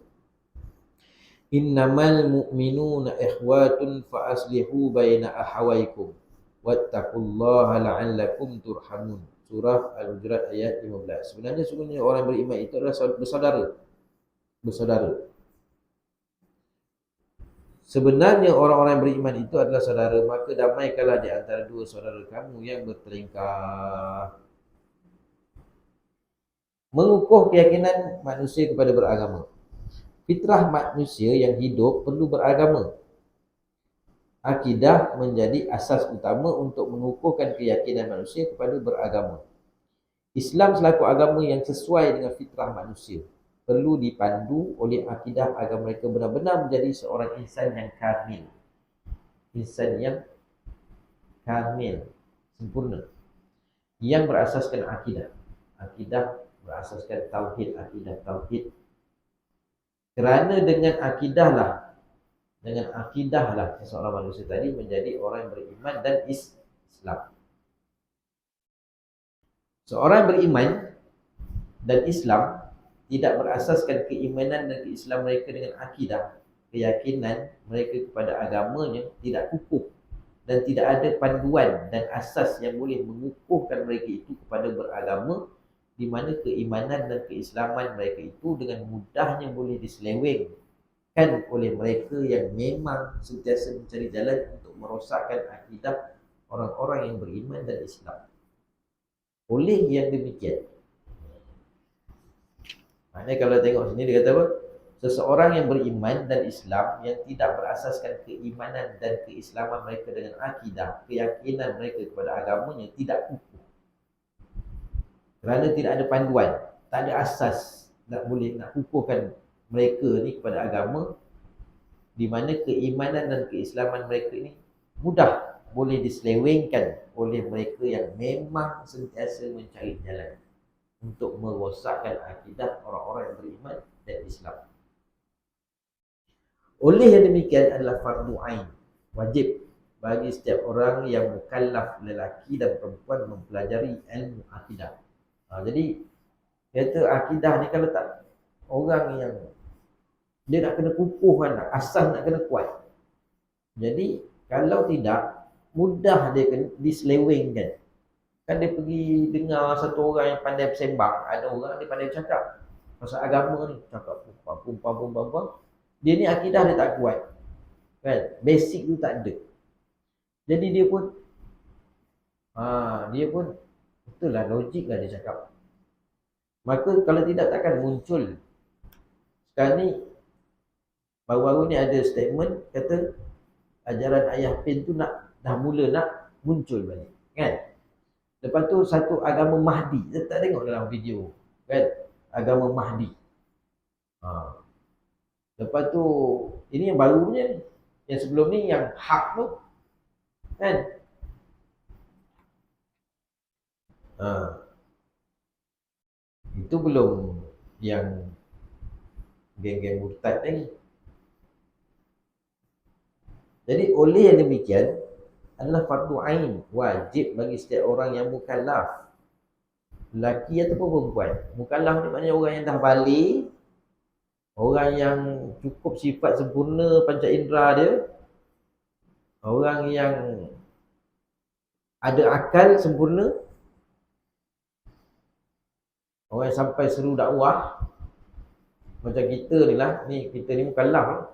Innamal mu'minuna ikhwatun fa aslihu baina akhawaykum wattaqullaha la'allakum turhamun. Surah Al-Hujurat ayat 15. Sebenarnya orang beriman itu adalah bersaudara. Bersaudara. Sebenarnya orang-orang yang beriman itu adalah saudara, maka damaikanlah di antara dua saudara kamu yang bertelingkah. Mengukuh keyakinan manusia kepada beragama. Fitrah manusia yang hidup perlu beragama. Akidah menjadi asas utama untuk mengukuhkan keyakinan manusia kepada beragama. Islam selaku agama yang sesuai dengan fitrah manusia perlu dipandu oleh akidah agar mereka benar-benar menjadi seorang insan yang kamil. Insan yang kamil, sempurna, yang berasaskan akidah. Akidah berasaskan tauhid, akidah tauhid. Kerana dengan akidahlah seseorang manusia tadi menjadi orang yang beriman dan Islam. Seorang beriman dan Islam tidak berasaskan keimanan dan keislaman mereka dengan akidah, keyakinan mereka kepada agamanya tidak kukuh, dan tidak ada panduan dan asas yang boleh mengukuhkan mereka itu kepada beragama, di mana keimanan dan keislaman mereka itu dengan mudahnya boleh diselewengkan oleh mereka yang memang sentiasa mencari jalan untuk merosakkan akidah orang-orang yang beriman dan Islam. Oleh yang demikian, maknanya kalau tengok sini dia kata apa? Seseorang yang beriman dan Islam yang tidak berasaskan keimanan dan keislaman mereka dengan akidah, keyakinan mereka kepada agamanya tidak kukuh. Kerana tidak ada panduan, tak ada asas nak kukuhkan mereka ni kepada agama, di mana keimanan dan keislaman mereka ni mudah boleh diselewengkan oleh mereka yang memang sentiasa mencari jalan untuk merosakkan akidah orang-orang yang beriman dan Islam. Oleh yang demikian adalah fardu ain, wajib bagi setiap orang yang mukallaf lelaki dan perempuan mempelajari ilmu akidah. Jadi kata akidah ni kalau tak orang yang dia nak kena kukuh kan, asas nak kena kuat. Jadi kalau tidak, mudah dia kena diselewengkan. Kan dia pergi dengar satu orang yang pandai bersembang, ada orang dia pandai cakap pasal agama ni, cakap pumpah. Dia ni akidah dia tak kuat. Kan? Basic tu tak ada. Jadi dia pun betul lah, logik lah dia cakap. Maka kalau tidak takkan muncul. Sekarang ni baru-baru ni ada statement kata ajaran Ayah Pin tu dah mula nak muncul balik, kan? Lepas tu satu agama Mahdi, kita tak tengok dalam video, kan? Agama Mahdi. Lepas tu ini yang barunya ni. Yang sebelum ni yang hak tu, kan? Itu belum yang geng-geng murtad lagi. Jadi oleh yang demikian adalah fardu ain, wajib bagi setiap orang yang mukallaf, lelaki ataupun perempuan. Mukallaf ni maknanya orang yang dah balik, orang yang cukup sifat sempurna panca indera dia, orang yang ada akal sempurna, orang yang sampai seru dakwah. Macam kita ni lah, kita ni mukallaf,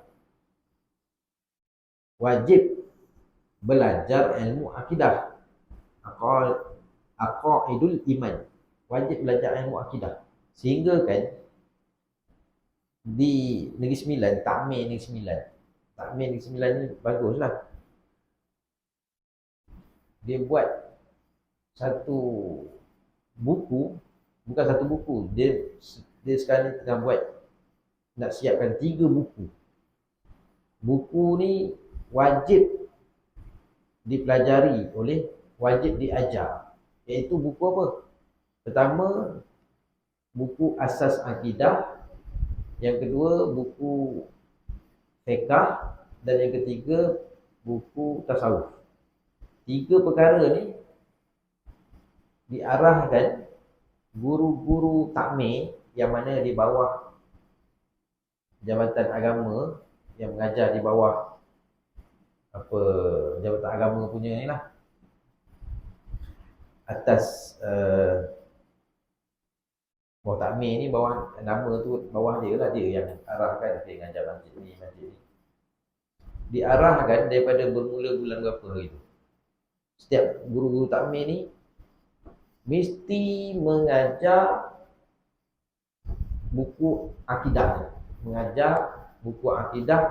wajib belajar ilmu akidah, aqaidul iman, wajib belajar ilmu akidah. Sehingga kan di Negeri Sembilan, Takmir Negeri Sembilan ni baguslah. Dia buat satu buku, bukan satu buku, dia sekarang ni tengah buat, nak siapkan 3 buku. Buku ni wajib dipelajari wajib diajar. Iaitu buku apa? Pertama, buku asas akidah. Yang kedua, buku fiqh. Dan yang ketiga, buku tasawuf. 3 perkara ni diarahkan guru-guru takmir yang mana di bawah Jabatan Agama, yang mengajar di bawah Jabatan Agama punya ni lah, atas bawah takmir ni, bawah nama tu, bawah dia lah, dia yang arahkan dia mengajar masjid ni. Diarahkan daripada bermula bulan berapa hari tu, setiap guru-guru takmir ni mesti mengajar buku akidah,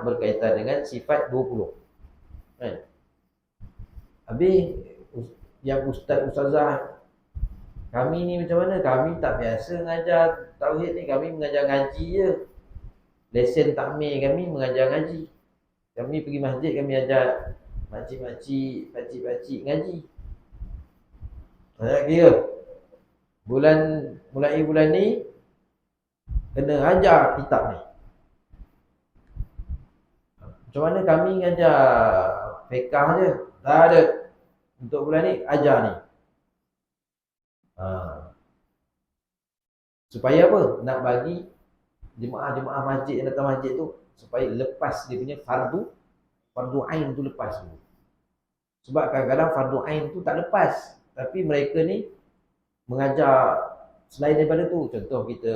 berkaitan dengan sifat 20, kan? Habis yang ustazah kami ni macam mana? Kami tak biasa mengajar tauhid ni, kami mengajar ngaji je. Lesen takmir kami mengajar ngaji. Kami pergi masjid, kami ajar makcik-makcik, pakcik-pakcik ngaji. Saya kira mulai bulan ni kena ajar kitab ni. Macam mana kami ngajar fiqh je? Tak ada. Untuk bulan ni ajar ni. Supaya apa? Nak bagi jemaah-jemaah masjid yang datang masjid tu supaya lepas dia punya fardu ain tu lepas tu. Sebab kadang-kadang fardu ain tu tak lepas, tapi mereka ni mengajar selain daripada tu. Contoh kita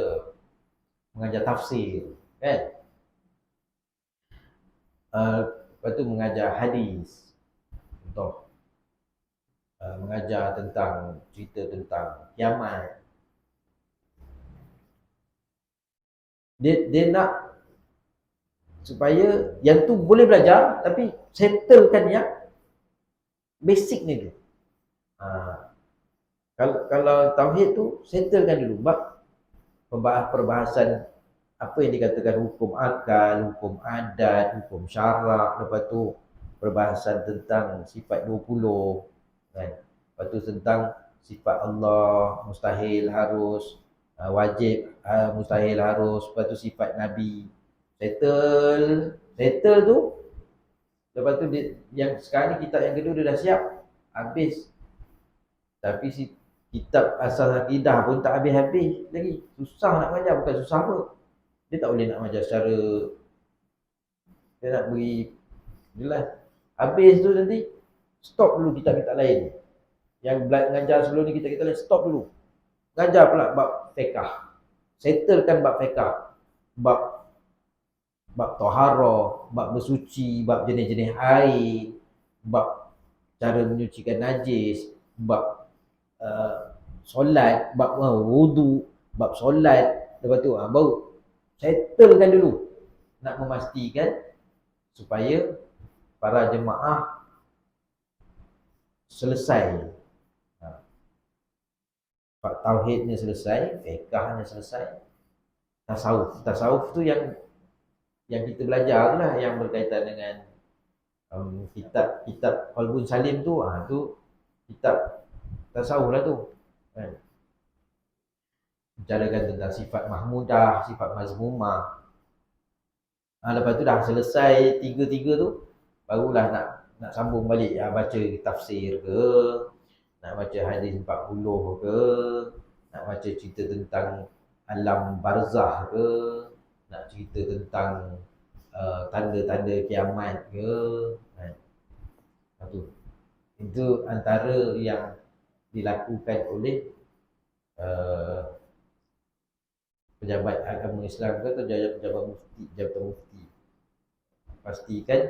mengajar tafsir, kan? Lepas tu mengajar hadis, contoh mengajar tentang cerita tentang kiamat. Dia nak supaya yang tu boleh belajar, tapi settlekan yang basic ni dulu. Kalau tauhid tu settlekan dulu, bab perbahasan apa yang dikatakan hukum akal, hukum adat, hukum syarak, lepas tu perbahasan tentang sifat 20 kan. Lepas tu tentang sifat Allah mustahil harus, wajib mustahil harus, lepas tu sifat Nabi. Settle tu. Lepas tu dia, yang sekarang ni kitab yang kedua dia dah siap, habis. Tapi si kitab asal akidah pun tak habis-habis lagi. Susah nak mengajar, bukan susah apa. Dia tak boleh nak mengajar secara, dia nak beri jelas. Habis tu nanti stop dulu kitab-kitab lain. Yang mengajar sebelum ni kitab-kitab lain stop dulu. Mengajar pula bab fiqh. Settlekan bab fiqh. Bab taharah, bab bersuci, bab jenis-jenis air, bab cara menyucikan najis, bab solat, bab wudu, bab solat. Lepas tu baru settlekan dulu, nak memastikan supaya para jemaah selesai, tauhidnya selesai, fiqhnya selesai, tasawuf tu yang kita belajar lah, yang berkaitan dengan kitab Qalbun Salim tu, tu kitab tasawuf lah tu kan. Bicarakan tentang sifat mahmudah, sifat mazmumah. Lepas tu dah selesai tiga-tiga tu, barulah nak sambung balik, baca tafsir ke, nak baca hadis 40 ke, nak baca cerita tentang alam barzah ke, nak cerita tentang tanda-tanda kiamat ke kan. Itu antara yang dilakukan oleh pejabat agama Islam ke, atau jabatan mufti. Pastikan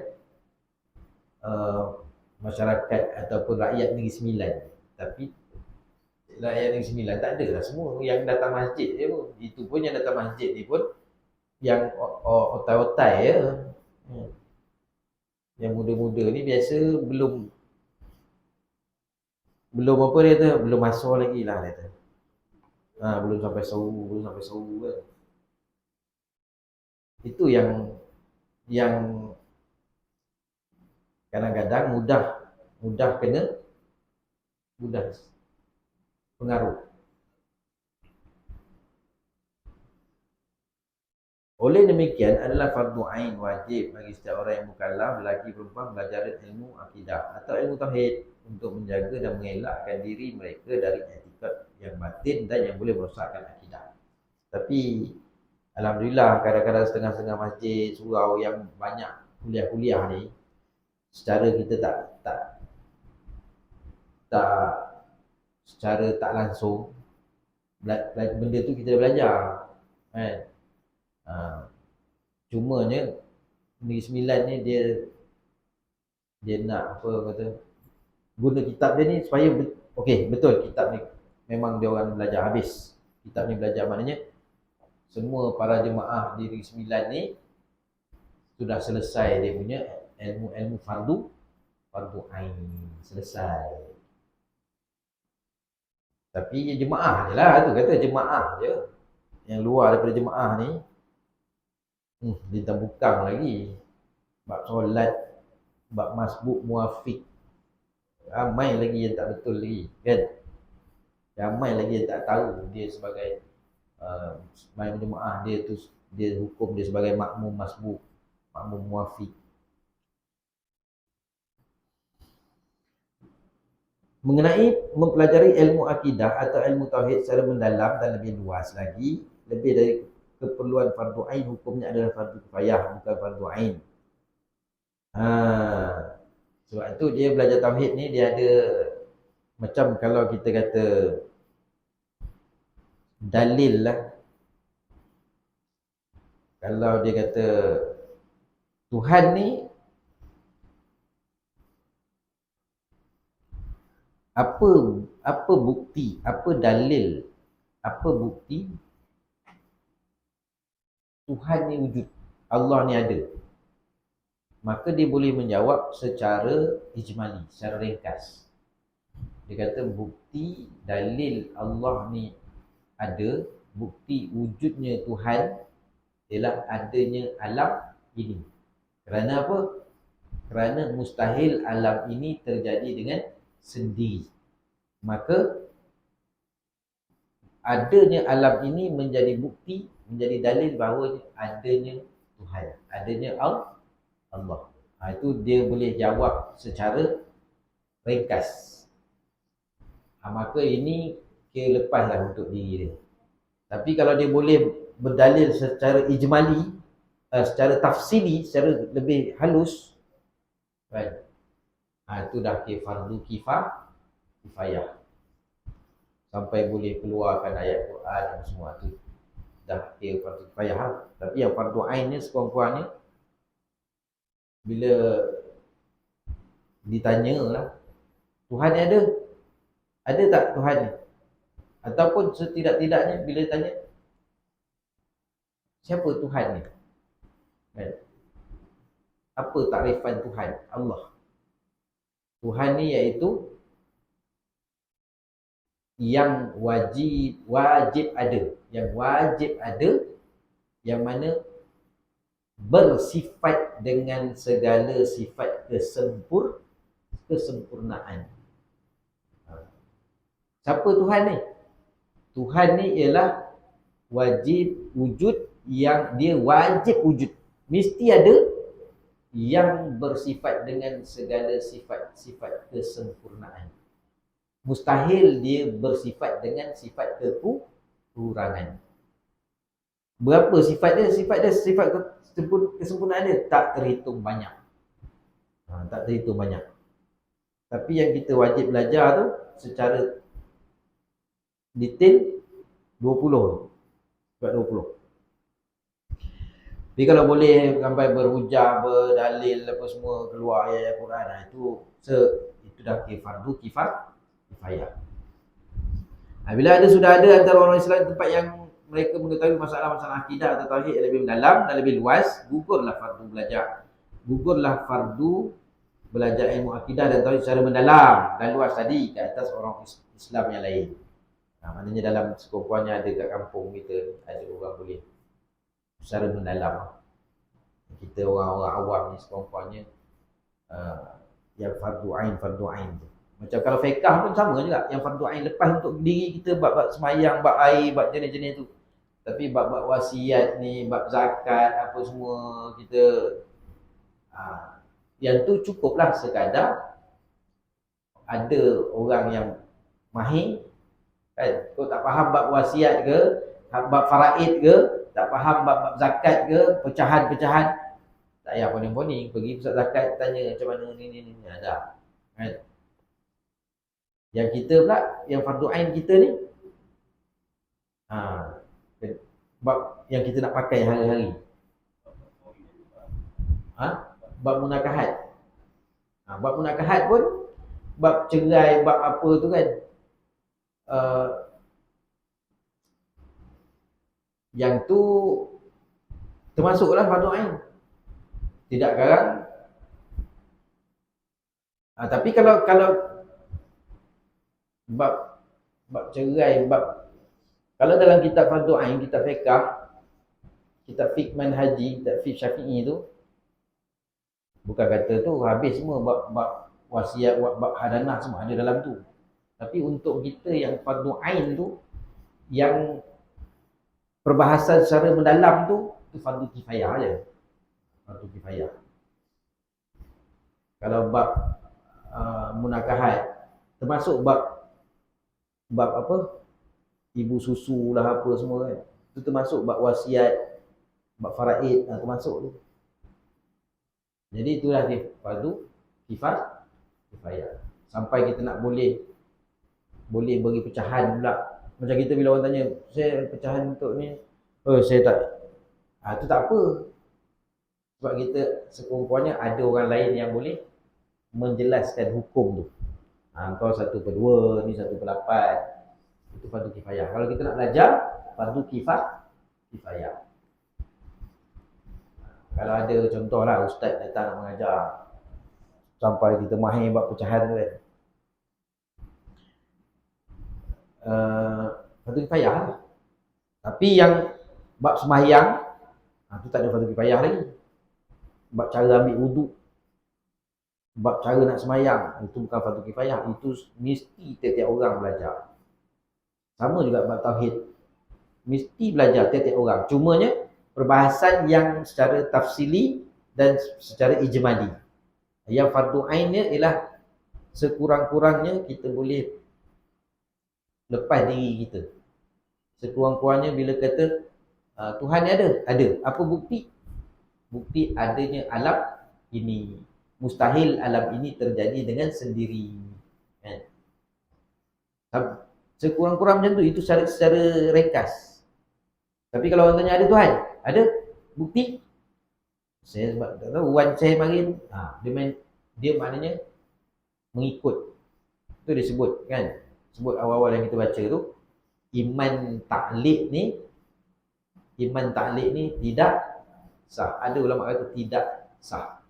masyarakat ataupun rakyat Negeri Sembilan. Tapi rakyat Negeri Sembilan tak ada lah semua yang datang masjid je pun. Itu pun yang datang masjid ni pun yang otai-otai ya. Yang muda-muda ni biasa belum apa dia kata, belum masuk lagi lah dia kata. Belum sampai suhu kan. Itu yang kadang-kadang mudah kena pengaruh. Oleh demikian adalah fardu ain, wajib bagi setiap orang yang mukallaf, lelaki perempuan, belajar ilmu akidah atau ilmu tauhid untuk menjaga dan mengelakkan diri mereka dari i'tikad yang batin dan yang boleh merosakkan akidah. Tapi alhamdulillah kadang-kadang setengah-setengah masjid surau yang banyak kuliah-kuliah ni, secara kita tak secara tak langsung benda tu kita dah belajar kan. Cumanya Negeri Sembilan ni dia nak apa kata, guna kitab dia ni supaya betul kitab ni memang dia orang belajar habis. Kitab ni belajar maknanya semua para jemaah di Negeri Sembilan ni sudah selesai dia punya ilmu fardu ain, selesai. Tapi jemaah je lah, tu kata jemaah je. Yang luar daripada jemaah ni dia tak bukang lagi. Bab solat, bab masbuk muafiq, ramai lagi yang tak betul lagi kan. Ramai lagi yang tak tahu dia sebagai sebagai jemaah, dia hukum dia sebagai makmum masbuk, makmum muafiq. Mengenai mempelajari ilmu akidah atau ilmu tauhid secara mendalam dan lebih luas lagi, lebih dari keperluan fardu ain, hukumnya adalah fardu kifayah, bukan fardu ain. Sebab itu dia belajar tauhid ni dia ada macam kalau kita kata dalil lah. Kalau dia kata Tuhan ni apa bukti, apa dalil, apa bukti Tuhan ni wujud, Allah ni ada, maka dia boleh menjawab secara ijmali, secara ringkas. Dia kata bukti dalil Allah ni ada, bukti wujudnya Tuhan ialah adanya alam ini. Kerana apa? Kerana mustahil alam ini terjadi dengan sendiri. Maka adanya alam ini menjadi bukti, menjadi dalil bahawa adanya Tuhan, adanya Allah. Itu dia boleh jawab secara ringkas. Maka ini kira lepaslah untuk diri dia. Tapi kalau dia boleh berdalil secara ijmali, secara tafsili, secara lebih halus, kan? Itu dah kira fardu kifayah. Sampai boleh keluarkan ayat Quran dan semua tu dah kira fardu kifayah. Tapi yang fardu ainnya sekurang-kurangnya bila ditanya lah, Tuhan ni ada? Ada tak Tuhan ni? Ataupun setidak-tidaknya bila tanya, siapa Tuhan ni? Kan? Apa takrifan Tuhan? Allah. Tuhan ni iaitu yang wajib ada, yang wajib ada, yang mana bersifat dengan segala sifat kesempurnaan. Siapa Tuhan ni? Tuhan ni ialah wajib wujud, yang dia wajib wujud, mesti ada, yang bersifat dengan segala sifat-sifat kesempurnaan. Mustahil dia bersifat dengan sifat kekurangan. Berapa sifat dia? Sifat kesempurnaan dia tak terhitung banyak. Tak terhitung banyak. Tapi yang kita wajib belajar tu secara detail 20. Sifat 20. Tapi kalau boleh sampai berhujah, berdalil apa semua, keluar ayat Quran, itu dah kira fardu kifayah. Bila sudah ada antara orang Islam tempat yang mereka mengetahui masalah-masalah akidah atau tauhid yang lebih mendalam dan lebih luas, gugurlah fardu belajar. Gugurlah fardu belajar ilmu akidah dan tauhid secara mendalam dan luas tadi ke atas orang Islam yang lain. Maknanya dalam sekurang-kurangnya ada kat kampung kita, ada orang boleh secara mendalam. Kita orang-orang awam ni sekurang-kurangnya yang fardu ain tu. Macam kalau fiqh pun sama juga, yang fardu ain lepas untuk diri kita, bab semayang, bab air, bab jenis-jenis tu. Tapi bab wasiat ni, bab zakat, apa semua kita yang tu cukuplah sekadar ada orang yang mahir, kan? Kau tak faham bab wasiat ke, bab faraid ke, tak faham bab zakat ke, pecahan-pecahan, tak payah poning-poning, pergi pusat zakat tanya macam mana ni ada. Kan? Yang kita pula, yang fardu ain kita ni, bab yang kita nak pakai hari-hari. Bab munakahat. Bab munakahat pun, bab cerai, bab apa tu kan, yang tu termasuklah fardu ain. Tidak garang. Tapi kalau bab cerai, kalau dalam kitab fardu ain, kitab fiqh, kitab fiqh manhaji, kitab fiqh Syafi'i tu, bukan kata tu habis semua bab wasiat, bab hadanah semua ada dalam tu. Tapi untuk kita yang fardu ain tu, yang perbahasan secara mendalam tu fardu kifayah aja. Fardu kifayah. Kalau bab munakahat, termasuk bab apa? Ibu susu lah apa semua kan. Itu termasuk bab wasiat, bab faraid, termasuk tu. Jadi itulah dia fardu kifayah. Sampai kita nak boleh bagi pecahan pula. Macam kita bila orang tanya, saya pecahan untuk ni, saya tak. Itu tak apa. Sebab kita sekurang-kurangnya ada orang lain yang boleh menjelaskan hukum tu. Kau 1/2, ni 1/8. Itu fardu kifayah. Kalau kita nak belajar, fardu kifayah. Kalau ada contohlah ustaz datang nak mengajar, sampai kita mahir buat pecahan tu kan, fardu kifayah lah. Tapi yang bab sembahyang, tu tak ada fardu kifayah lagi. Bab cara ambil wuduk, Bab cara nak semayang, itu bukan fardu kifayah, itu mesti tiap-tiap orang belajar. Sama juga bab tauhid, mesti belajar tiap-tiap orang. Cumanya perbahasan yang secara tafsili dan secara ijmali. Yang fardu ainnya ialah sekurang-kurangnya kita boleh lepas diri kita. Sekurang-kurangnya bila kata Tuhan ni ada. Apa bukti? Bukti adanya alam ini. Mustahil alam ini terjadi dengan sendiri. Kan? Sekurang-kurang macam tu, itu secara rekas. Tapi kalau orang tanya ada Tuhan, ada bukti? Saya sebab tak tahu, Wan saya marin, dia maknanya mengikut. Itu dia sebut kan. Sebut awal-awal yang kita baca tu, iman taklid ni tidak sah. Ada ulama kata tidak sah.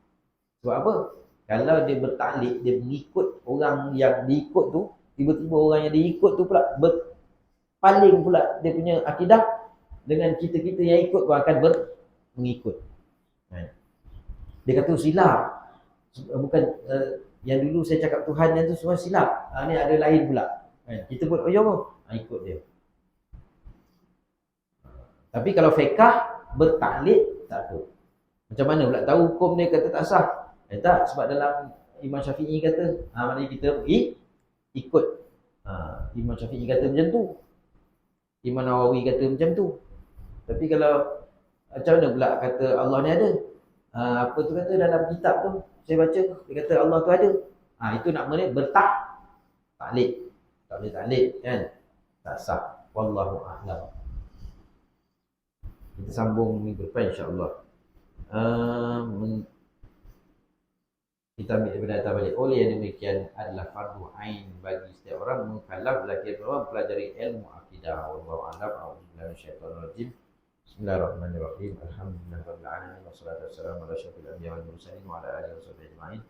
Sebab apa? Kalau dia bertaklid, dia mengikut orang yang diikut tu, tiba-tiba orang yang diikut tu pula berpaling pula dia punya akidah dengan kita-kita yang ikut pun akan mengikut. Dia kata silap. Bukan yang dulu saya cakap Tuhan yang tu semua silap. Ni ada lain pula. Kita pun ya apa? Ikut dia. Tapi kalau fiqh bertaklid tak apa. Macam mana pula tahu hukum dia kata tak sah? Tak, sebab dalam Imam Syafi'i kata, maknanya kita ikut. Imam Syafi'i kata macam tu. Imam Nawawi kata macam tu. Tapi kalau macam mana pula kata Allah ni ada? Apa tu kata dalam kitab tu saya baca, dia kata Allah tu ada. Itu namanya taklid. Tak boleh taklid kan? Tak sah. Wallahu a'lam. Kita sambung minggu depan insya-Allah. Kita ambil daripada data balik. Oleh yang demikian adalah fardu ain bagi setiap orang mukallaf lelaki perempuan mempelajari ilmu akidah. Wallahu a'lam. A'udzubillahi minasyaitonir rajim. Bismillahirrahmanirrahim. Alhamdulillahirabbil alamin wassalatu wassalamu ala asyrofil anbiya'i wal mursalin wa ala alihi washabbihi ajma'in.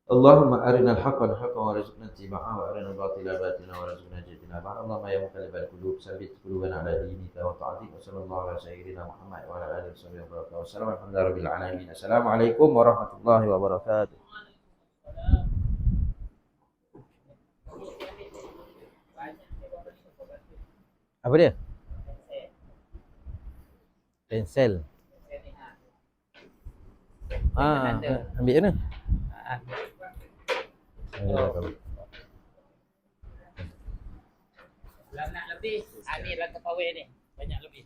Allahumma arinal haqqan haqqan warzuqna ittiba'ahu wa arinal batila batilan warzuqna ijtinabah. Allahumma ya muqallibal qulub tsabbit qulubana ala dinika wa ta'atik. Wassallallahu ala sayyidina Muhammad wa ala alihi washabbihi wa barakatuh. Alhamdulillahirabbil alamin. Assalamualaikum warahmatullahi wabarakatuh. Apa dia? Pensel. Ambil mana? Nak lebih, ni lah kepawai ni. Banyak lebih.